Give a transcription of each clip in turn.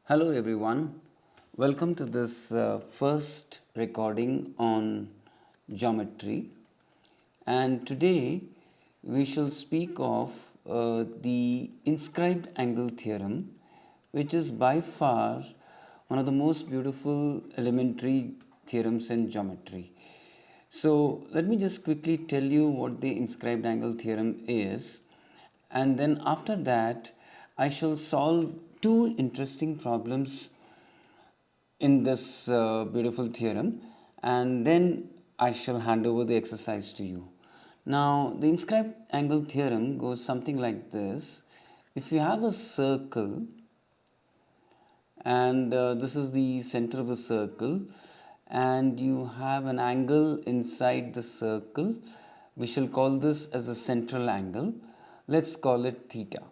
Hello everyone, welcome to this first recording on geometry, and today we shall speak of the inscribed angle theorem, which is by far one of the most beautiful elementary theorems in geometry. So let me just quickly tell you what the inscribed angle theorem is, and then after that I shall solve two interesting problems in this beautiful theorem, and then I shall hand over the exercise to you. Now the inscribed angle theorem goes something like this. If you have a circle and this is the center of the circle, and you have an angle inside the circle, we shall call this as a central angle. Let's call it theta.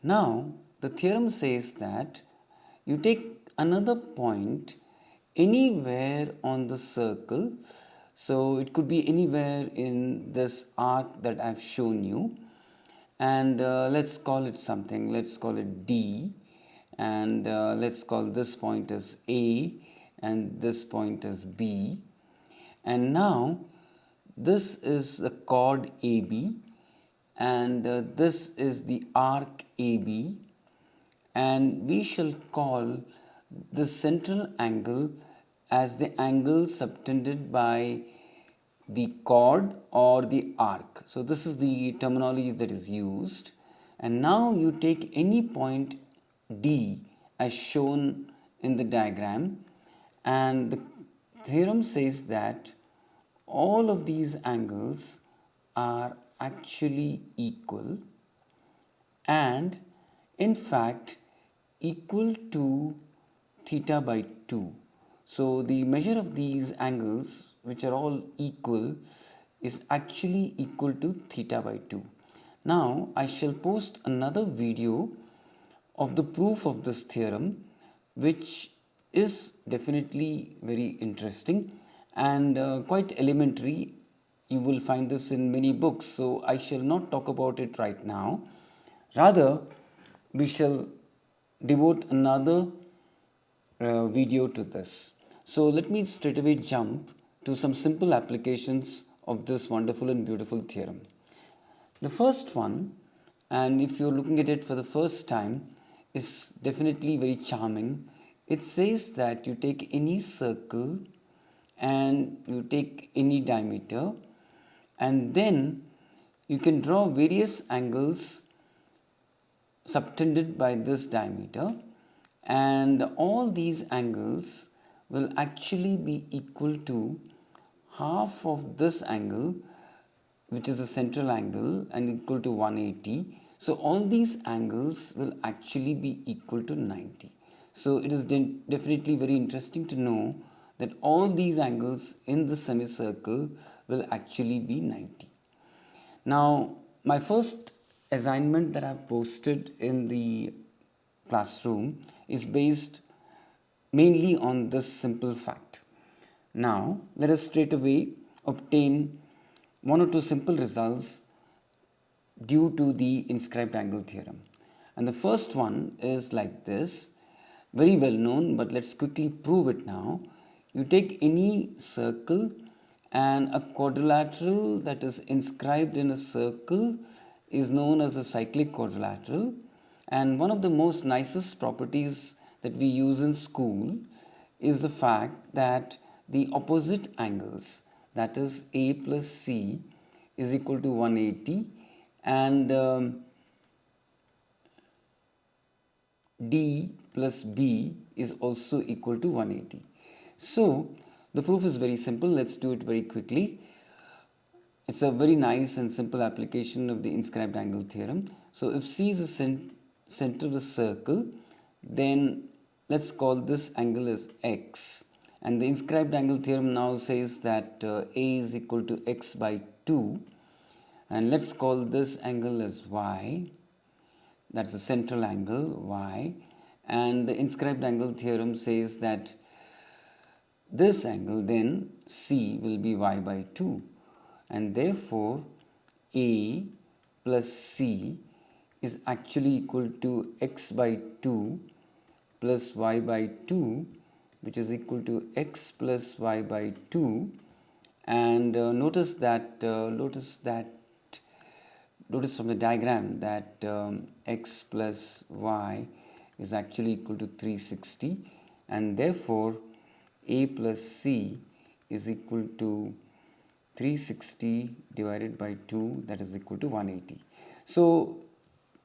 Now the theorem says that you take another point anywhere on the circle, so it could be anywhere in this arc that I've shown you, and let's call it something. Let's call it D, and let's call this point as A and this point as B. And now this is the chord AB, and this is the arc AB, and we shall call the central angle as the angle subtended by the chord or the arc. So this is the terminology that is used. And now you take any point D as shown in the diagram, and the theorem says that all of these angles are actually equal, and in fact equal to theta by 2. So the measure of these angles, which are all equal, is actually equal to theta by 2. Now I shall post another video of the proof of this theorem, which is definitely very interesting and quite elementary. You will find this in many books, so I shall not talk about it right now. Rather, we shall devote another video to this. So let me straight away jump to some simple applications of this wonderful and beautiful theorem. The first one, and if you're looking at it for the first time, is definitely very charming. It says that you take any circle and you take any diameter, and then you can draw various angles subtended by this diameter, and all these angles will actually be equal to half of this angle, which is the central angle, and equal to 180. So all these angles will actually be equal to 90. So it is definitely very interesting to know that all these angles in the semicircle will actually be 90. Now, my first assignment that I've posted in the classroom is based mainly on this simple fact. Now, let us straight away obtain one or two simple results due to the inscribed angle theorem. And the first one is like this, very well known, but let's quickly prove it now. You take any circle, and a quadrilateral that is inscribed in a circle is known as a cyclic quadrilateral. And one of the most nicest properties that we use in school is the fact that the opposite angles, that is A plus C, is equal to 180, and D plus B is also equal to 180. So the proof is very simple. Let's do it very quickly. It's a very nice and simple application of the inscribed angle theorem. So if C is the center of the circle, then let's call this angle as X. And the inscribed angle theorem now says that A is equal to X by 2. And let's call this angle as Y. That's the central angle, Y. And the inscribed angle theorem says that this angle then C will be Y by 2. And therefore A plus C is actually equal to X by 2 plus y by 2, which is equal to x plus y by 2, and notice from the diagram that x plus y is actually equal to 360, and therefore a plus c is equal to 360 divided by 2, that is equal to 180. So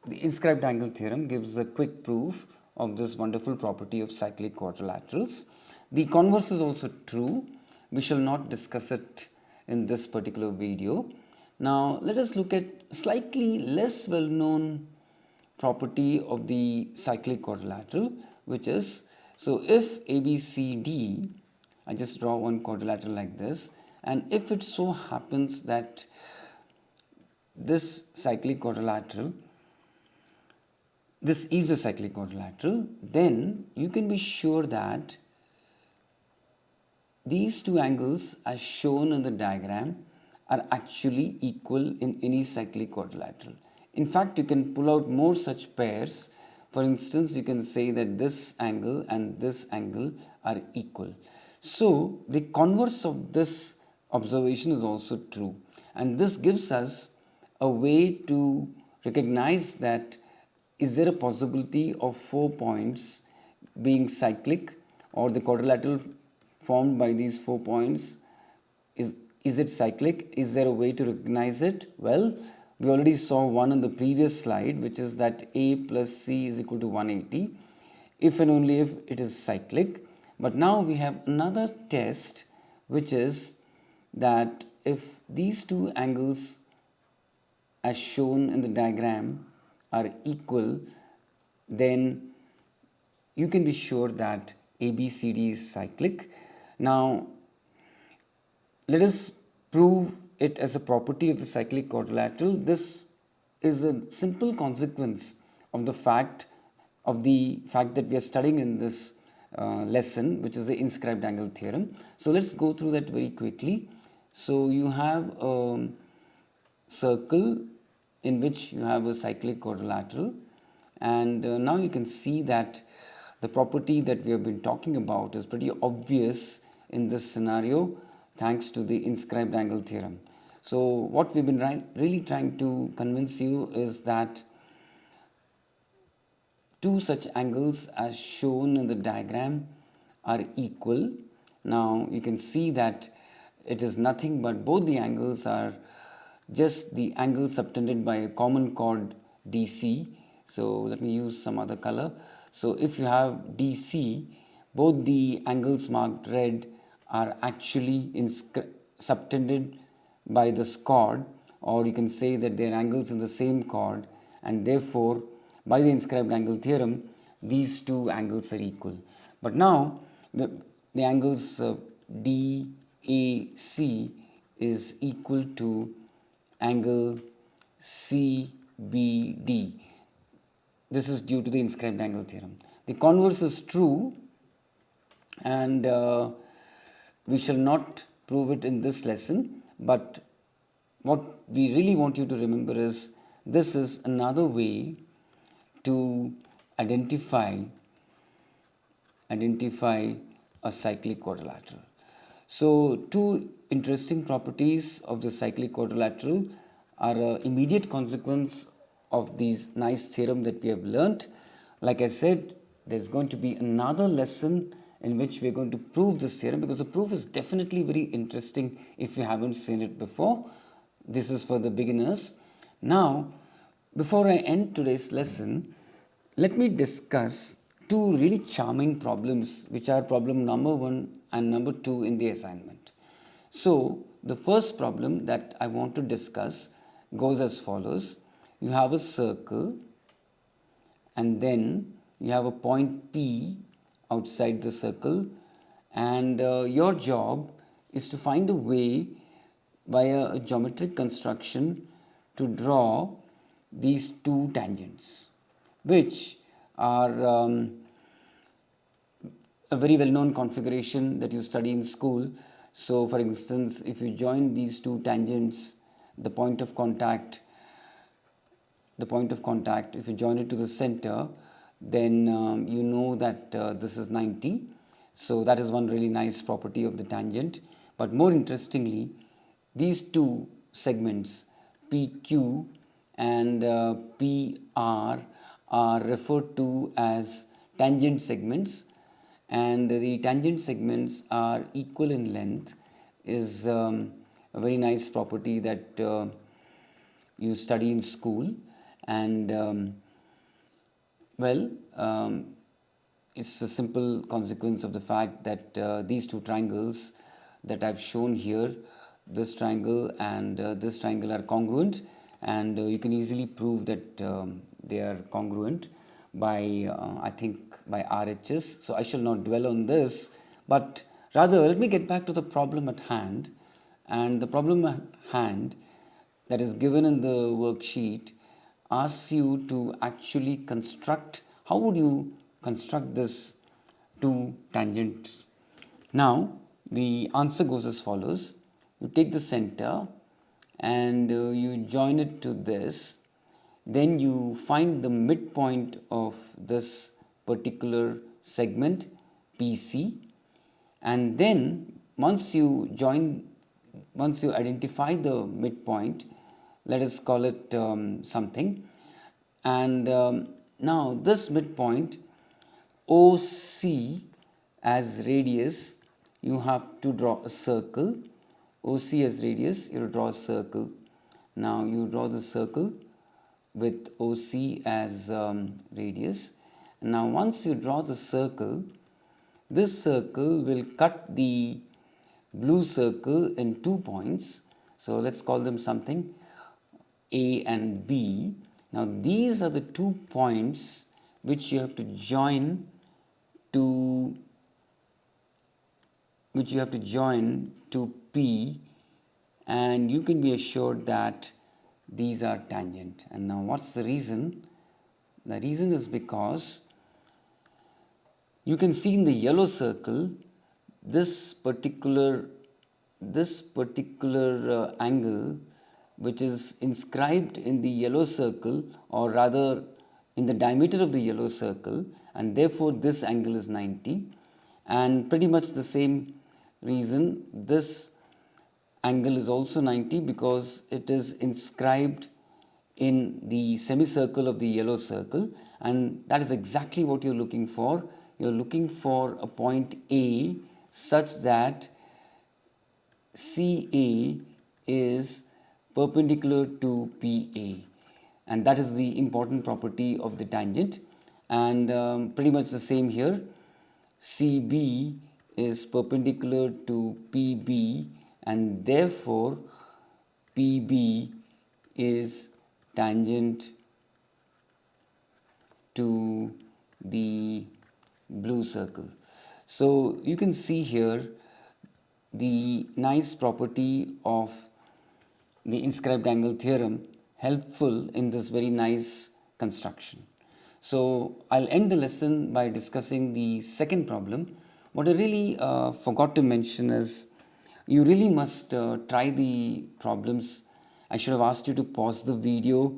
the inscribed angle theorem gives a quick proof of this wonderful property of cyclic quadrilaterals. The converse is also true. We shall not discuss it in this particular video. Now let us look at slightly less well known property of the cyclic quadrilateral, which is, so if ABCD, I just draw one quadrilateral like this, and if it so happens that this cyclic quadrilateral, this is a cyclic quadrilateral, then you can be sure that these two angles as shown in the diagram are actually equal in any cyclic quadrilateral. In fact, you can pull out more such pairs. For instance, you can say that this angle and this angle are equal. So the converse of this observation is also true, and this gives us a way to recognize that is there a possibility of 4 points being cyclic, or the quadrilateral formed by these 4 points, is it cyclic? Is there a way to recognize it? Well, we already saw one in the previous slide, which is that a plus c is equal to 180 if and only if it is cyclic. But now we have another test, which is that if these two angles as shown in the diagram are equal, then you can be sure that ABCD is cyclic. Now let us prove it as a property of the cyclic quadrilateral. This is a simple consequence of the fact that we are studying in this lesson, which is the inscribed angle theorem. So let's go through that very quickly. So you have a circle in which you have a cyclic quadrilateral, and now you can see that the property that we have been talking about is pretty obvious in this scenario thanks to the inscribed angle theorem. So what we've been really trying to convince you is that two such angles as shown in the diagram are equal. Now you can see that it is nothing but both the angles are just the angle subtended by a common chord DC. So let me use some other color. So if you have DC, both the angles marked red are actually subtended by this chord, or you can say that they are angles in the same chord, and therefore by the inscribed angle theorem these two angles are equal. But now the angles DAC is equal to angle CBD. This is due to the inscribed angle theorem. The converse is true, and we shall not prove it in this lesson, but what we really want you to remember is this is another way to identify a cyclic quadrilateral. So two interesting properties of the cyclic quadrilateral are an immediate consequence of these nice theorem that we have learnt. Like I said, there's going to be another lesson in which we're going to prove this theorem, because the proof is definitely very interesting if you haven't seen it before. This is for the beginners. Now, before I end today's lesson, let me discuss two really charming problems, which are problem number 1 and number 2 in the assignment. So the first problem that I want to discuss goes as follows. You have a circle, and then you have a point P outside the circle, and your job is to find a way via a geometric construction to draw these two tangents, which are a very well-known configuration that you study in school. So for instance, if you join these two tangents, the point of contact, if you join it to the center, then you know that this is 90. So that is one really nice property of the tangent. But more interestingly, these two segments PQ and PR are referred to as tangent segments, and the tangent segments are equal in length is a very nice property that you study in school. And well, it's a simple consequence of the fact that these two triangles that I've shown here, this triangle and this triangle, are congruent, and you can easily prove that they are congruent by I think by RHS. So I shall not dwell on this, but rather let me get back to the problem at hand. And the problem at hand that is given in the worksheet asks you to actually construct. How would you construct this two tangents? Now the answer goes as follows. You take the center and you join it to this, then you find the midpoint of this particular segment PC, and then once you identify the midpoint, let us call it something, and now this midpoint OC as radius, you have to draw a circle. OC as radius, you draw a circle. Now you draw the circle with OC as radius. Now once you draw the circle, this circle will cut the blue circle in 2 points. So let's call them something A and B. Now these are the 2 points which you have to join to P, and you can be assured that these are tangent. And now what's the reason? The reason is because you can see in the yellow circle this particular angle which is inscribed in the yellow circle, or rather in the diameter of the yellow circle, and therefore this angle is 90. And pretty much the same reason this angle is also 90, because it is inscribed in the semicircle of the yellow circle, and that is exactly what you're looking for. You're looking for a point A such that CA is perpendicular to PA, and that is the important property of the tangent. And pretty much the same here. CB is perpendicular to PB, and therefore PB is tangent to the blue circle. So you can see here the nice property of the inscribed angle theorem, helpful in this very nice construction. So I'll end the lesson by discussing the second problem. What I really forgot to mention is you really must try the problems. I should have asked you to pause the video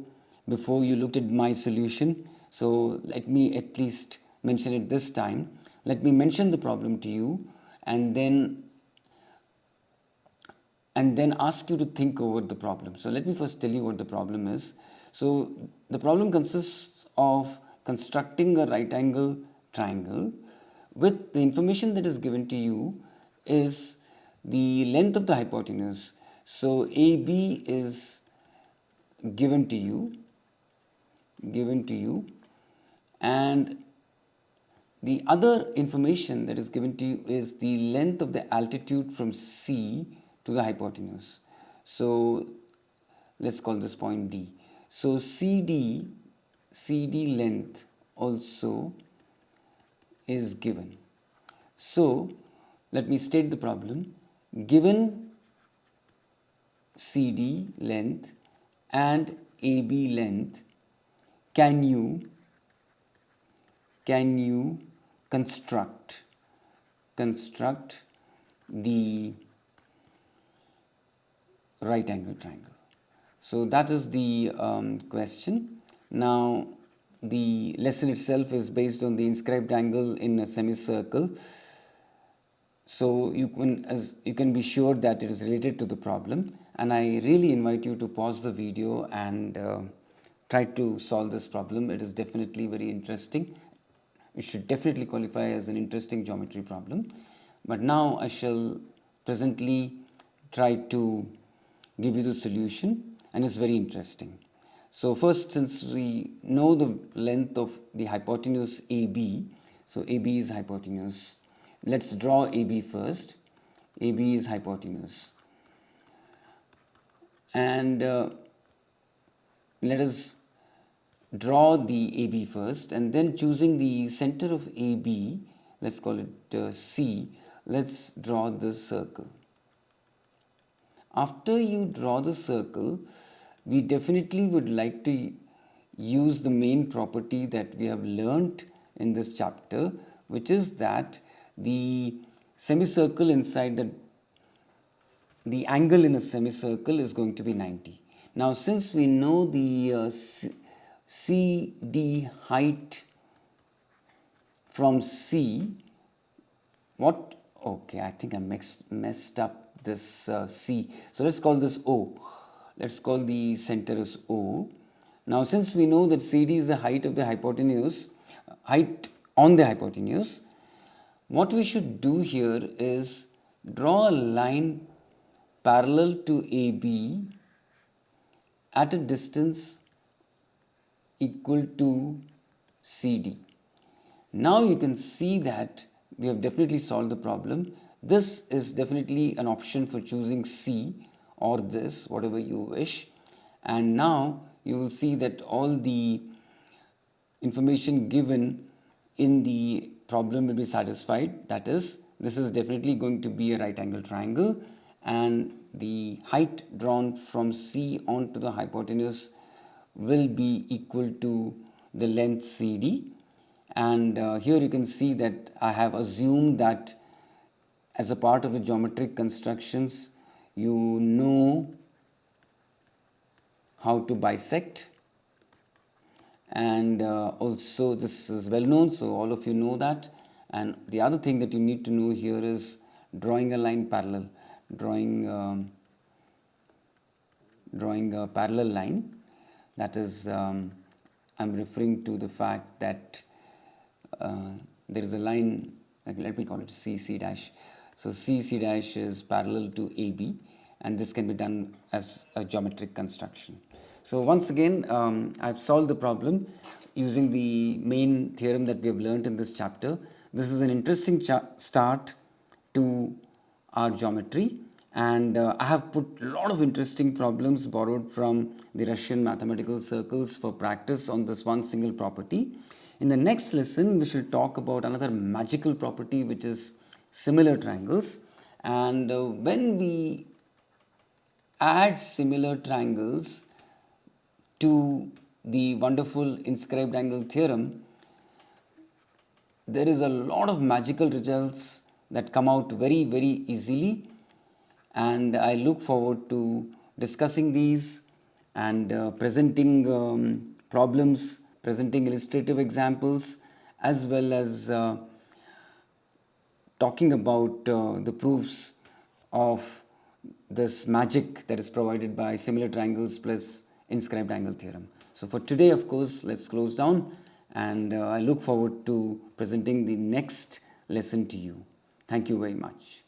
before you looked at my solution. So let me at least mention it this time. Let me mention the problem to you, and then ask you to think over the problem. So let me first tell you what the problem is. So the problem consists of constructing a right angle triangle with the information that is given to you is the length of the hypotenuse. So AB is given to you, and the other information that is given to you is the length of the altitude from C to the hypotenuse. So let's call this point D. So CD length also is given. So let me state the problem. Given CD length and AB length, can you construct the right angle triangle? So that is the question. Now the lesson itself is based on the inscribed angle in a semicircle. So you can be sure that it is related to the problem, and I really invite you to pause the video and try to solve this problem. It is definitely very interesting. It should definitely qualify as an interesting geometry problem. But now I shall presently try to give you the solution, and it's very interesting. So first, since we know the length of the hypotenuse AB, so AB is hypotenuse. Let's draw AB first. AB is hypotenuse. And let us draw the AB first, and then choosing the center of AB, let's call it C, let's draw the circle. After you draw the circle, we definitely would like to use the main property that we have learnt in this chapter, which is that the semicircle inside the angle in a semicircle is going to be 90. Now, since we know the CD height from C, okay, I think I messed up this C. So let's call this O. Let's call the center as O. Now, since we know that CD is the height of the hypotenuse, height on the hypotenuse, what we should do here is draw a line parallel to AB at a distance equal to CD. Now you can see that we have definitely solved the problem. This is definitely an option for choosing C or this, whatever you wish. And now you will see that all the information given in the problem will be satisfied. That is, this is definitely going to be a right angle triangle, and the height drawn from C onto the hypotenuse will be equal to the length CD. And here you can see that I have assumed that as a part of the geometric constructions, you know how to bisect, and also this is well known, so all of you know that. And the other thing that you need to know here is drawing a line parallel, drawing a parallel line. That is, I'm referring to the fact that there is a line, let me call it C dash. So C dash is parallel to AB, and this can be done as a geometric construction. So once again, I've solved the problem using the main theorem that we have learned in this chapter. This is an interesting start to our geometry, and I have put a lot of interesting problems borrowed from the Russian mathematical circles for practice on this one single property. In the next lesson, we shall talk about another magical property, which is similar triangles. And when we add similar triangles to the wonderful inscribed angle theorem, there is a lot of magical results that come out very, very easily. And I look forward to discussing these and presenting problems, presenting illustrative examples, as well as talking about the proofs of this magic that is provided by similar triangles plus inscribed angle theorem. So for today, of course, let's close down, and I look forward to presenting the next lesson to you. Thank you very much.